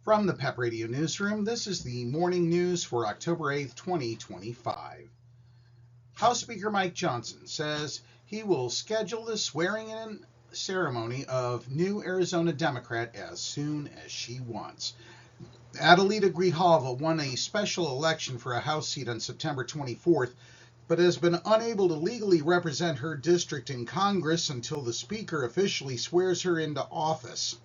From the PEP Radio Newsroom, this is the morning news for October 8th, 2025. House Speaker Mike Johnson says he will schedule the swearing-in ceremony of new Arizona Democrat as soon as she wants. Adelita Grijalva won a special election for a House seat on September 24th, but has been unable to legally represent her district in Congress until the Speaker officially swears her into office.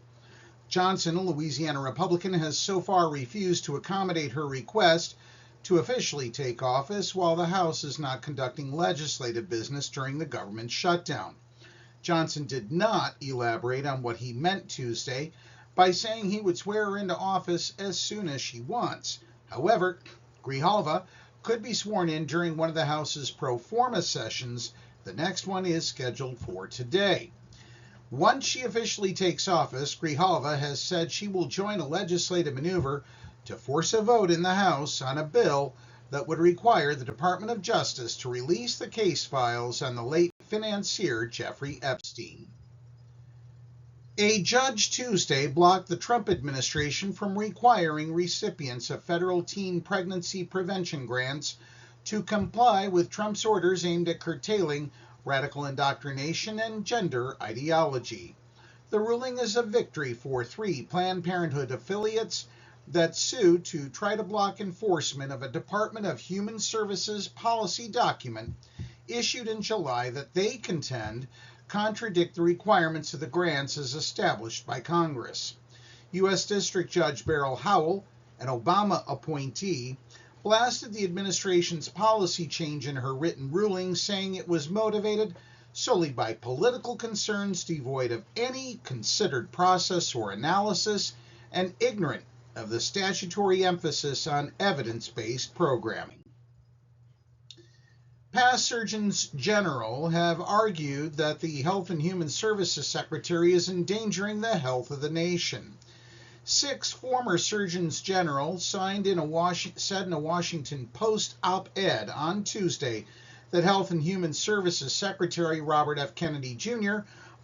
Johnson, a Louisiana Republican, has so far refused to accommodate her request to officially take office while the House is not conducting legislative business during the government shutdown. Johnson did not elaborate on what he meant Tuesday by saying he would swear her into office as soon as she wants. However, Grijalva could be sworn in during one of the House's pro-forma sessions. The next one is scheduled for today. Once she officially takes office, Grijalva has said she will join a legislative maneuver to force a vote in the House on a bill that would require the Department of Justice to release the case files on the late financier Jeffrey Epstein. A judge Tuesday blocked the Trump administration from requiring recipients of federal teen pregnancy prevention grants to comply with Trump's orders aimed at curtailing radical indoctrination and gender ideology. The ruling is a victory for 3 Planned Parenthood affiliates that sued to try to block enforcement of a Department of Human Services policy document issued in July that they contend contradict the requirements of the grants as established by Congress. U.S. District Judge Beryl Howell, an Obama appointee, blasted the administration's policy change in her written ruling, saying it was motivated solely by political concerns devoid of any considered process or analysis and ignorant of the statutory emphasis on evidence-based programming. Past surgeons general have argued that the Health and Human Services Secretary is endangering the health of the nation. 6 former surgeons general said in a Washington Post op-ed on Tuesday that Health and Human Services Secretary Robert F. Kennedy Jr.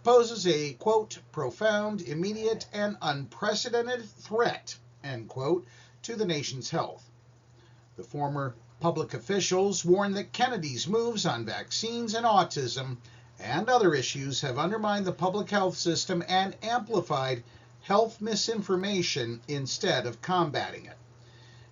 poses a, quote, profound, immediate, and unprecedented threat, end quote, to the nation's health. The former public officials warned that Kennedy's moves on vaccines and autism and other issues have undermined the public health system and amplified health misinformation instead of combating it.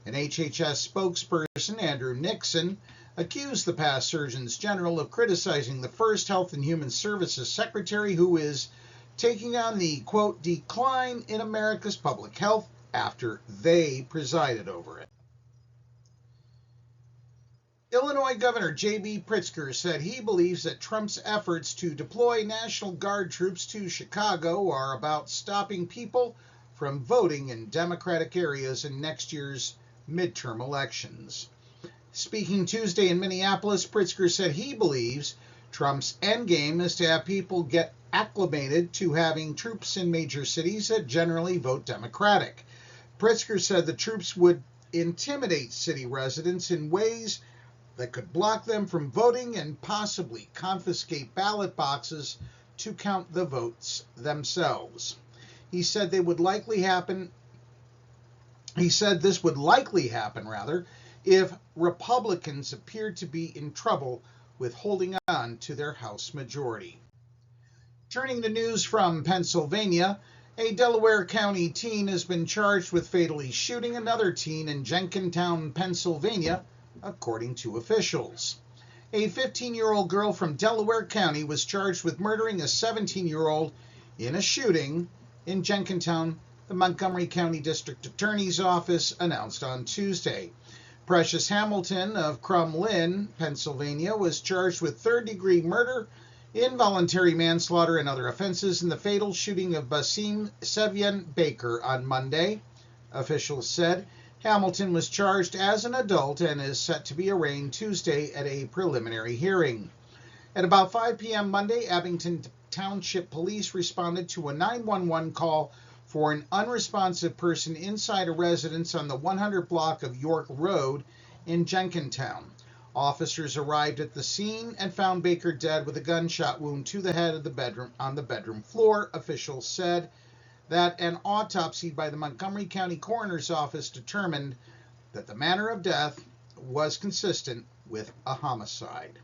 An HHS spokesperson, Andrew Nixon, accused the past Surgeons General of criticizing the first Health and Human Services Secretary, who is taking on the, quote, decline in America's public health after they presided over it. Illinois Governor J.B. Pritzker said he believes that Trump's efforts to deploy National Guard troops to Chicago are about stopping people from voting in Democratic areas in next year's midterm elections. Speaking Tuesday in Minneapolis, Pritzker said he believes Trump's endgame is to have people get acclimated to having troops in major cities that generally vote Democratic. Pritzker said the troops would intimidate city residents in ways that could block them from voting and possibly confiscate ballot boxes to count the votes themselves. He said this would likely happen if Republicans appeared to be in trouble with holding on to their House majority. Turning to news from Pennsylvania, a Delaware County teen has been charged with fatally shooting another teen in Jenkintown, Pennsylvania, according to officials. A 15-year-old girl from Delaware County was charged with murdering a 17-year-old in a shooting in Jenkintown, the Montgomery County District Attorney's Office announced on Tuesday. Precious Hamilton of Crumlin, Pennsylvania, was charged with third-degree murder, involuntary manslaughter, and other offenses in the fatal shooting of Basim Sevian Baker on Monday. Officials said Hamilton was charged as an adult and is set to be arraigned Tuesday at a preliminary hearing. At about 5 p.m. Monday, Abington Township Police responded to a 911 call for an unresponsive person inside a residence on the 100 block of York Road in Jenkintown. Officers arrived at the scene and found Baker dead with a gunshot wound to the head of the bedroom on the bedroom floor, officials said. that an autopsy by the Montgomery County Coroner's Office determined that the manner of death was consistent with a homicide.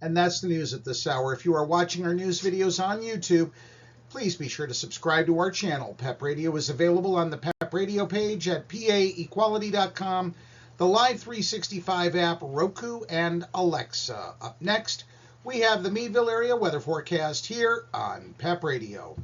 And that's the news at this hour. If you are watching our news videos on YouTube, please be sure to subscribe to our channel. PEP Radio is available on the PEP Radio page at paequality.com, the Live 365 app, Roku, and Alexa. Up next, we have the Meadville area weather forecast here on PEP Radio.